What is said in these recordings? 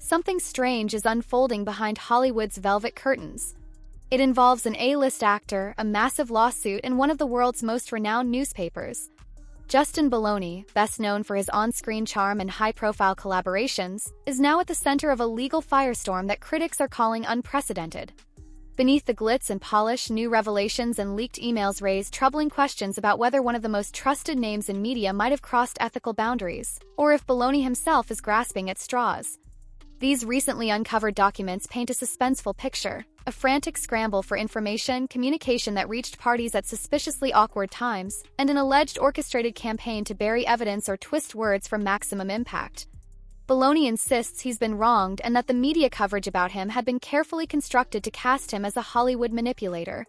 something strange is unfolding behind Hollywood's velvet curtains. It involves an A-list actor, a massive lawsuit, and one of the world's most renowned newspapers. Justin Baldoni, best known for his on-screen charm and high-profile collaborations, is now at the center of a legal firestorm that critics are calling unprecedented. Beneath the glitz and polish, new revelations and leaked emails raise troubling questions about whether one of the most trusted names in media might have crossed ethical boundaries, or if Baldoni himself is grasping at straws. These recently uncovered documents paint a suspenseful picture, a frantic scramble for information, communication that reached parties at suspiciously awkward times, and an alleged orchestrated campaign to bury evidence or twist words for maximum impact. Baldoni insists he's been wronged and that the media coverage about him had been carefully constructed to cast him as a Hollywood manipulator.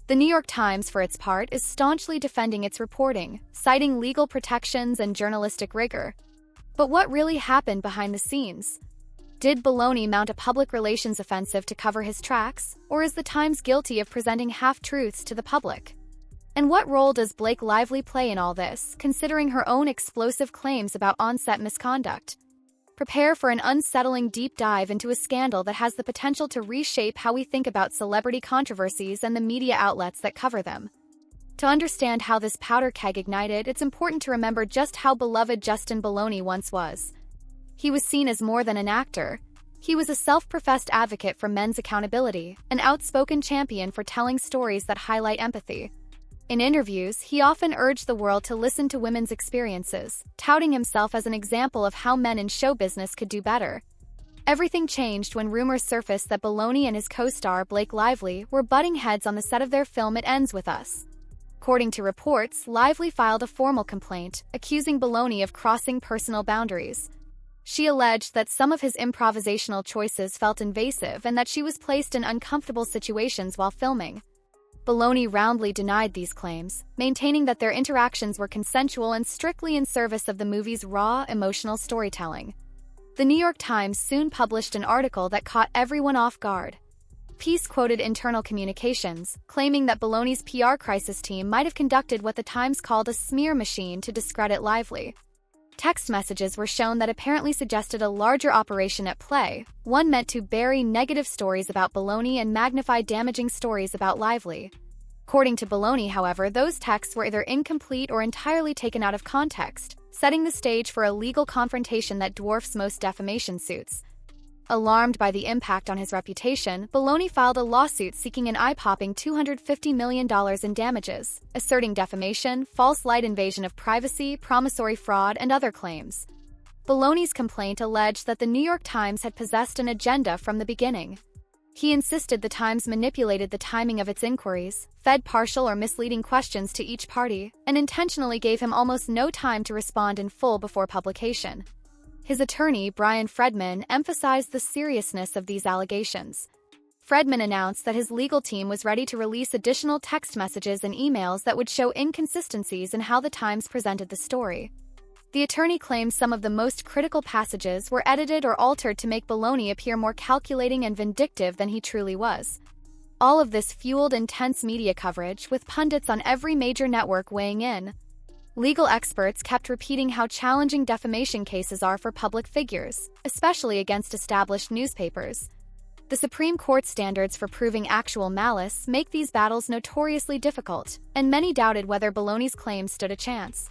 The New York Times, for its part, is staunchly defending its reporting, citing legal protections and journalistic rigor. But what really happened behind the scenes? Did Baldoni mount a public relations offensive to cover his tracks, or is the Times guilty of presenting half-truths to the public? And what role does Blake Lively play in all this, considering her own explosive claims about on-set misconduct? Prepare for an unsettling deep dive into a scandal that has the potential to reshape how we think about celebrity controversies and the media outlets that cover them. To understand how this powder keg ignited, it's important to remember just how beloved Justin Baldoni once was. He was seen as more than an actor. He was a self-professed advocate for men's accountability, an outspoken champion for telling stories that highlight empathy. In interviews, he often urged the world to listen to women's experiences, touting himself as an example of how men in show business could do better. Everything changed when rumors surfaced that Baldoni and his co-star Blake Lively were butting heads on the set of their film It Ends With Us. According to reports, Lively filed a formal complaint, accusing Baldoni of crossing personal boundaries. She alleged that some of his improvisational choices felt invasive and that she was placed in uncomfortable situations while filming. Baldoni roundly denied these claims, maintaining that their interactions were consensual and strictly in service of the movie's raw, emotional storytelling. The New York Times soon published an article that caught everyone off guard. The piece quoted internal communications, claiming that Baldoni's PR crisis team might have conducted what the Times called a smear machine to discredit Lively. Text messages were shown that apparently suggested a larger operation at play, one meant to bury negative stories about Baldoni and magnify damaging stories about Lively. According to Baldoni, however, those texts were either incomplete or entirely taken out of context, setting the stage for a legal confrontation that dwarfs most defamation suits. Alarmed by the impact on his reputation, Baldoni filed a lawsuit seeking an eye-popping $250 million in damages, asserting defamation, false light invasion of privacy, promissory fraud, and other claims. Baldoni's complaint alleged that the New York Times had possessed an agenda from the beginning. He insisted the Times manipulated the timing of its inquiries, fed partial or misleading questions to each party, and intentionally gave him almost no time to respond in full before publication. His attorney, Bryan Freedman, emphasized the seriousness of these allegations. Freedman announced that his legal team was ready to release additional text messages and emails that would show inconsistencies in how the Times presented the story. The attorney claims some of the most critical passages were edited or altered to make Baldoni appear more calculating and vindictive than he truly was. All of this fueled intense media coverage, with pundits on every major network weighing in. Legal experts kept repeating how challenging defamation cases are for public figures, especially against established newspapers. The Supreme Court standards for proving actual malice make these battles notoriously difficult, and many doubted whether Baldoni's claims stood a chance.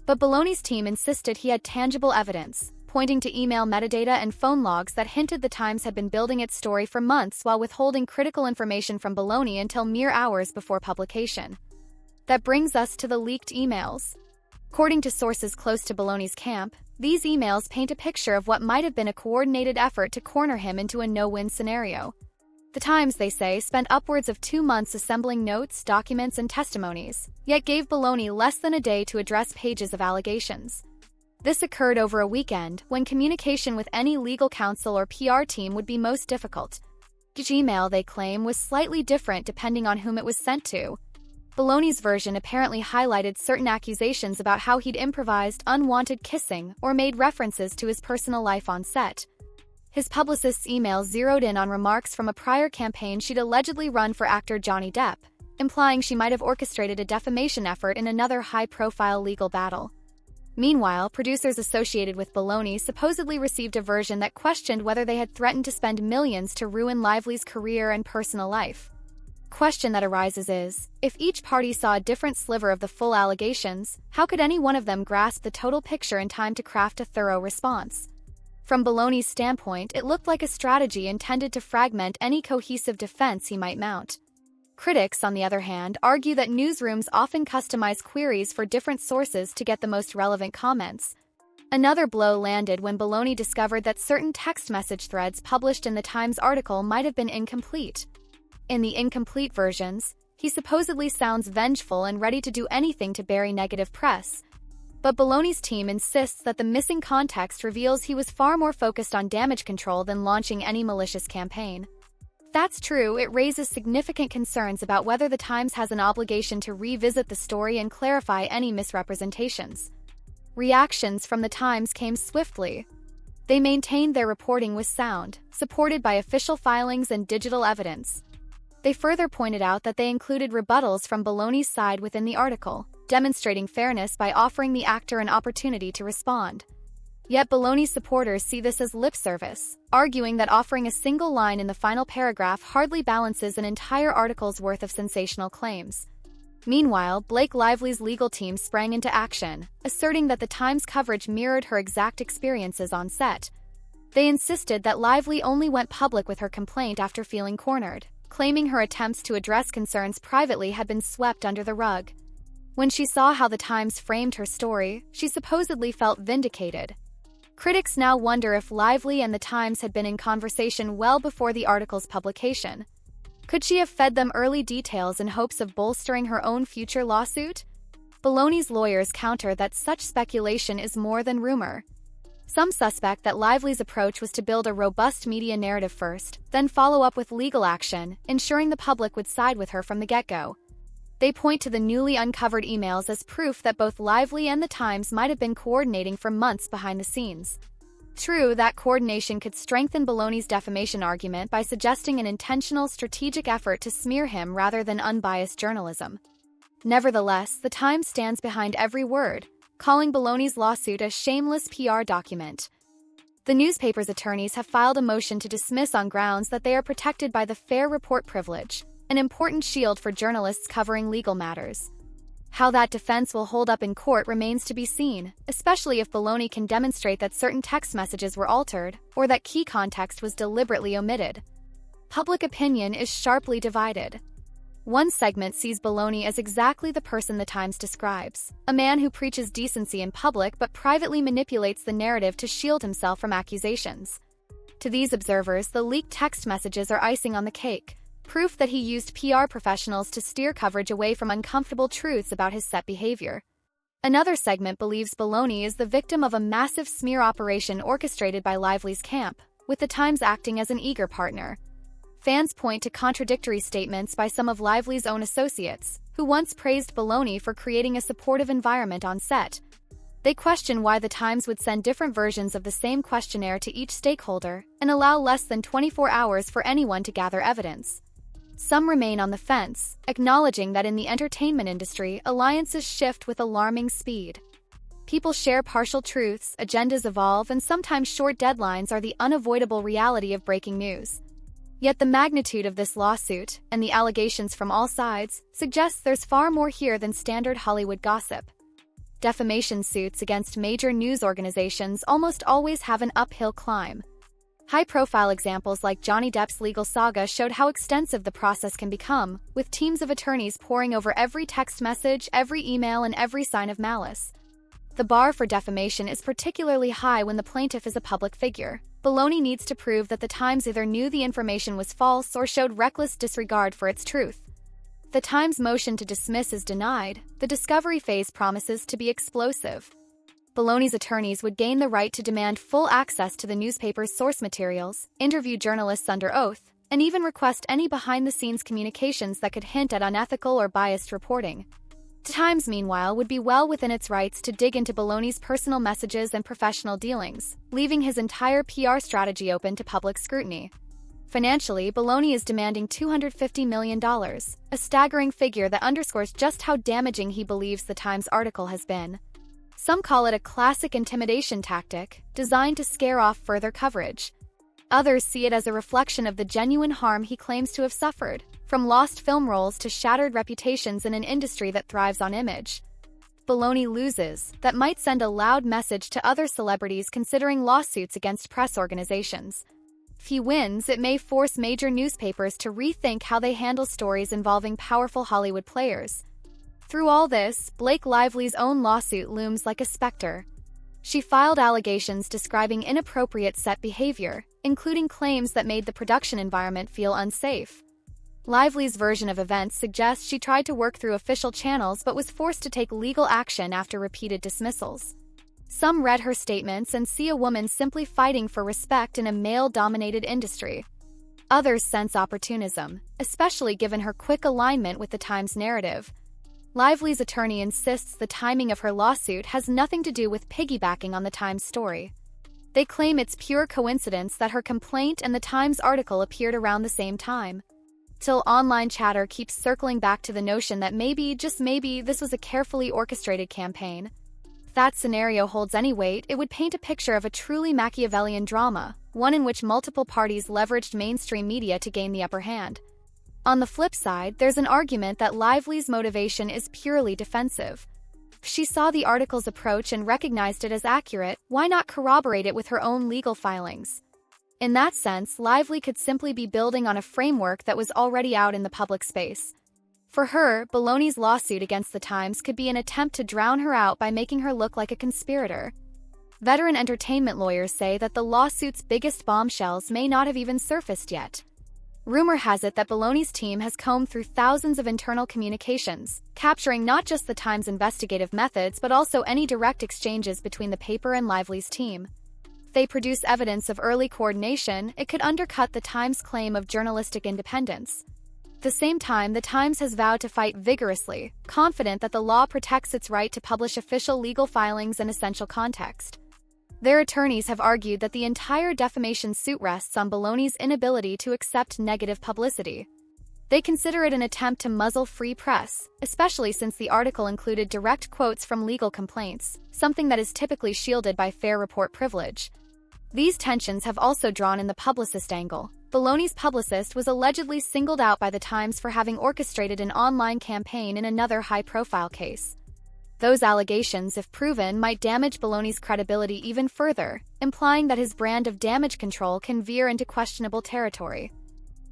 But Baldoni's team insisted he had tangible evidence, pointing to email metadata and phone logs that hinted the Times had been building its story for months while withholding critical information from Baldoni until mere hours before publication. That brings us to the leaked emails. According to sources close to Baldoni's camp, these emails paint a picture of what might have been a coordinated effort to corner him into a no-win scenario. The Times, they say, spent upwards of 2 months assembling notes, documents, and testimonies, yet gave Baldoni less than a day to address pages of allegations. This occurred over a weekend, when communication with any legal counsel or PR team would be most difficult. Each email, they claim, was slightly different depending on whom it was sent to. Baldoni's version apparently highlighted certain accusations about how he'd improvised unwanted kissing or made references to his personal life on set. His publicist's email zeroed in on remarks from a prior campaign she'd allegedly run for actor Johnny Depp, implying she might have orchestrated a defamation effort in another high-profile legal battle. Meanwhile, producers associated with Baldoni supposedly received a version that questioned whether they had threatened to spend millions to ruin Lively's career and personal life. Question that arises is, if each party saw a different sliver of the full allegations, how could any one of them grasp the total picture in time to craft a thorough response? From Baldoni's standpoint, it looked like a strategy intended to fragment any cohesive defense he might mount. Critics, on the other hand, argue that newsrooms often customize queries for different sources to get the most relevant comments. Another blow landed when Baldoni discovered that certain text message threads published in the Times article might have been incomplete. In the incomplete versions, he supposedly sounds vengeful and ready to do anything to bury negative press. But Baldoni's team insists that the missing context reveals he was far more focused on damage control than launching any malicious campaign. If that's true, it raises significant concerns about whether the Times has an obligation to revisit the story and clarify any misrepresentations. Reactions from the Times came swiftly. They maintained their reporting was sound, supported by official filings and digital evidence. They further pointed out that they included rebuttals from Baldoni's side within the article, demonstrating fairness by offering the actor an opportunity to respond. Yet Baldoni's supporters see this as lip service, arguing that offering a single line in the final paragraph hardly balances an entire article's worth of sensational claims. Meanwhile, Blake Lively's legal team sprang into action, asserting that the Times coverage mirrored her exact experiences on set. They insisted that Lively only went public with her complaint after feeling cornered, claiming her attempts to address concerns privately had been swept under the rug. When she saw how the Times framed her story, she supposedly felt vindicated. Critics now wonder if Lively and the Times had been in conversation well before the article's publication. Could she have fed them early details in hopes of bolstering her own future lawsuit? Baldoni's lawyers counter that such speculation is more than rumor. Some suspect that Lively's approach was to build a robust media narrative first, then follow up with legal action, ensuring the public would side with her from the get-go. They point to the newly uncovered emails as proof that both Lively and the Times might have been coordinating for months behind the scenes. True, that coordination could strengthen Baldoni's defamation argument by suggesting an intentional, strategic effort to smear him rather than unbiased journalism. Nevertheless, the Times stands behind every word, calling Baldoni's lawsuit a shameless PR document. The newspaper's attorneys have filed a motion to dismiss on grounds that they are protected by the fair report privilege, an important shield for journalists covering legal matters. How that defense will hold up in court remains to be seen, especially if Baldoni can demonstrate that certain text messages were altered or that key context was deliberately omitted. Public opinion is sharply divided. One segment sees Baldoni as exactly the person the Times describes, a man who preaches decency in public but privately manipulates the narrative to shield himself from accusations. To these observers, the leaked text messages are icing on the cake, proof that he used PR professionals to steer coverage away from uncomfortable truths about his set behavior. Another segment believes Baldoni is the victim of a massive smear operation orchestrated by Lively's camp, with the Times acting as an eager partner. Fans point to contradictory statements by some of Lively's own associates, who once praised Baldoni for creating a supportive environment on set. They question why the Times would send different versions of the same questionnaire to each stakeholder and allow less than 24 hours for anyone to gather evidence. Some remain on the fence, acknowledging that in the entertainment industry, alliances shift with alarming speed. People share partial truths, agendas evolve, and sometimes short deadlines are the unavoidable reality of breaking news. Yet the magnitude of this lawsuit, and the allegations from all sides, suggests there's far more here than standard Hollywood gossip. Defamation suits against major news organizations almost always have an uphill climb. High-profile examples like Johnny Depp's legal saga showed how extensive the process can become, with teams of attorneys poring over every text message, every email, and every sign of malice. The bar for defamation is particularly high when the plaintiff is a public figure. Baldoni needs to prove that the Times either knew the information was false or showed reckless disregard for its truth. If the Times' motion to dismiss is denied, the discovery phase promises to be explosive. Baldoni's attorneys would gain the right to demand full access to the newspaper's source materials, interview journalists under oath, and even request any behind-the-scenes communications that could hint at unethical or biased reporting. The Times, meanwhile, would be well within its rights to dig into Baldoni's personal messages and professional dealings, leaving his entire PR strategy open to public scrutiny. Financially, Baldoni is demanding $250 million, a staggering figure that underscores just how damaging he believes the Times article has been. Some call it a classic intimidation tactic, designed to scare off further coverage. Others see it as a reflection of the genuine harm he claims to have suffered, from lost film roles to shattered reputations in an industry that thrives on image. Baldoni loses, that might send a loud message to other celebrities considering lawsuits against press organizations. If he wins, it may force major newspapers to rethink how they handle stories involving powerful Hollywood players. Through all this, Blake Lively's own lawsuit looms like a specter. She filed allegations describing inappropriate set behavior, including claims that made the production environment feel unsafe. Lively's version of events suggests she tried to work through official channels but was forced to take legal action after repeated dismissals. Some read her statements and see a woman simply fighting for respect in a male-dominated industry. Others sense opportunism, especially given her quick alignment with the Times narrative. Lively's attorney insists the timing of her lawsuit has nothing to do with piggybacking on the Times story. They claim it's pure coincidence that her complaint and the Times article appeared around the same time. Till online chatter keeps circling back to the notion that maybe, just maybe, this was a carefully orchestrated campaign. If that scenario holds any weight, it would paint a picture of a truly Machiavellian drama, one in which multiple parties leveraged mainstream media to gain the upper hand. On the flip side, there's an argument that Lively's motivation is purely defensive. If she saw the article's approach and recognized it as accurate, why not corroborate it with her own legal filings? In that sense, Lively could simply be building on a framework that was already out in the public space. For her, Baldoni's lawsuit against the Times could be an attempt to drown her out by making her look like a conspirator. Veteran entertainment lawyers say that the lawsuit's biggest bombshells may not have even surfaced yet. Rumor has it that Baldoni's team has combed through thousands of internal communications, capturing not just the Times' investigative methods but also any direct exchanges between the paper and Lively's team. If they produce evidence of early coordination, it could undercut the Times' claim of journalistic independence. At the same time, the Times has vowed to fight vigorously, confident that the law protects its right to publish official legal filings and essential context. Their attorneys have argued that the entire defamation suit rests on Baldoni's inability to accept negative publicity. They consider it an attempt to muzzle free press, especially since the article included direct quotes from legal complaints, something that is typically shielded by fair report privilege. These tensions have also drawn in the publicist angle. Baldoni's publicist was allegedly singled out by the Times for having orchestrated an online campaign in another high-profile case. Those allegations, if proven, might damage Baldoni's credibility even further, implying that his brand of damage control can veer into questionable territory.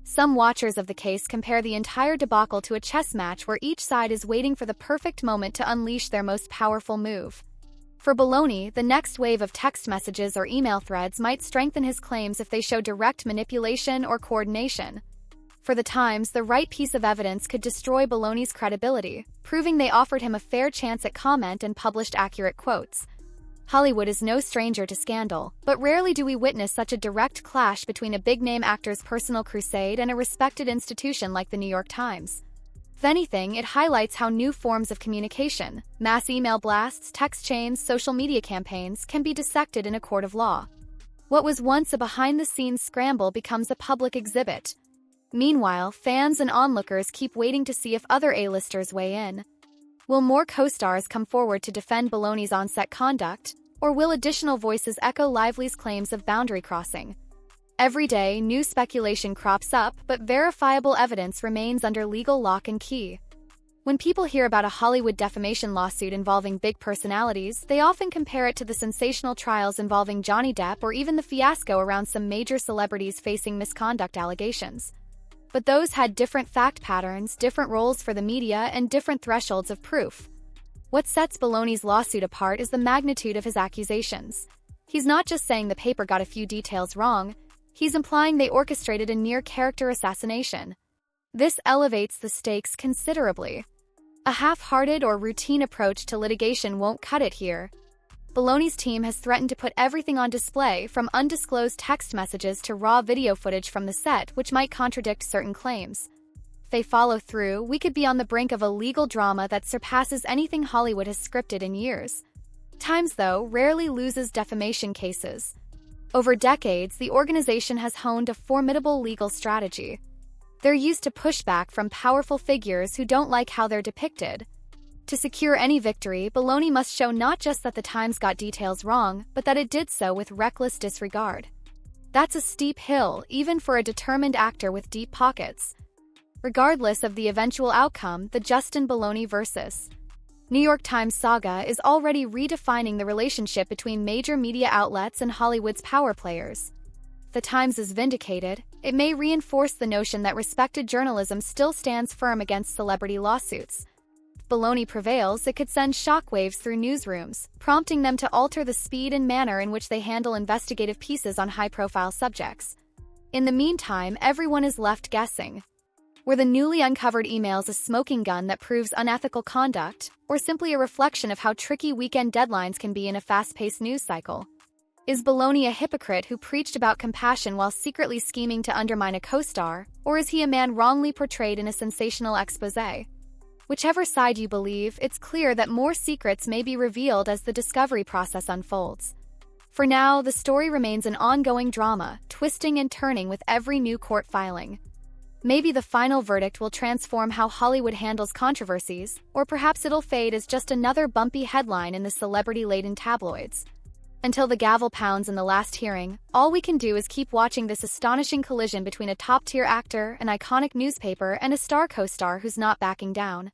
Some watchers of the case compare the entire debacle to a chess match where each side is waiting for the perfect moment to unleash their most powerful move. For Baldoni, the next wave of text messages or email threads might strengthen his claims if they show direct manipulation or coordination. For the Times, the right piece of evidence could destroy Baldoni's credibility, proving they offered him a fair chance at comment and published accurate quotes. Hollywood is no stranger to scandal, but rarely do we witness such a direct clash between a big-name actor's personal crusade and a respected institution like the New York Times. If anything, it highlights how new forms of communication, mass email blasts, text chains, social media campaigns, can be dissected in a court of law. What was once a behind-the-scenes scramble becomes a public exhibit. Meanwhile, fans and onlookers keep waiting to see if other A-listers weigh in. Will more co-stars come forward to defend Baldoni's on-set conduct, or will additional voices echo Lively's claims of boundary crossing? Every day, new speculation crops up, but verifiable evidence remains under legal lock and key. When people hear about a Hollywood defamation lawsuit involving big personalities, they often compare it to the sensational trials involving Johnny Depp or even the fiasco around some major celebrities facing misconduct allegations. But those had different fact patterns, different roles for the media, and different thresholds of proof. What sets Baldoni's lawsuit apart is the magnitude of his accusations. He's not just saying the paper got a few details wrong, he's implying they orchestrated a near-character assassination. This elevates the stakes considerably. A half-hearted or routine approach to litigation won't cut it here. Baldoni's team has threatened to put everything on display, from undisclosed text messages to raw video footage from the set, which might contradict certain claims. If they follow through, we could be on the brink of a legal drama that surpasses anything Hollywood has scripted in years. Times, though, rarely loses defamation cases. Over decades, the organization has honed a formidable legal strategy. They're used to pushback from powerful figures who don't like how they're depicted. To secure any victory, Baldoni must show not just that the Times got details wrong, but that it did so with reckless disregard. That's a steep hill, even for a determined actor with deep pockets. Regardless of the eventual outcome, the Justin Baldoni versus New York Times saga is already redefining the relationship between major media outlets and Hollywood's power players. If the Times is vindicated, it may reinforce the notion that respected journalism still stands firm against celebrity lawsuits. If Baldoni prevails, it could send shockwaves through newsrooms, prompting them to alter the speed and manner in which they handle investigative pieces on high-profile subjects. In the meantime, everyone is left guessing. Were the newly uncovered emails a smoking gun that proves unethical conduct, or simply a reflection of how tricky weekend deadlines can be in a fast-paced news cycle? Is Baldoni a hypocrite who preached about compassion while secretly scheming to undermine a co-star, or is he a man wrongly portrayed in a sensational exposé? Whichever side you believe, it's clear that more secrets may be revealed as the discovery process unfolds. For now, the story remains an ongoing drama, twisting and turning with every new court filing. Maybe the final verdict will transform how Hollywood handles controversies, or perhaps it'll fade as just another bumpy headline in the celebrity-laden tabloids. Until the gavel pounds in the last hearing, all we can do is keep watching this astonishing collision between a top-tier actor, an iconic newspaper, and a star co-star who's not backing down.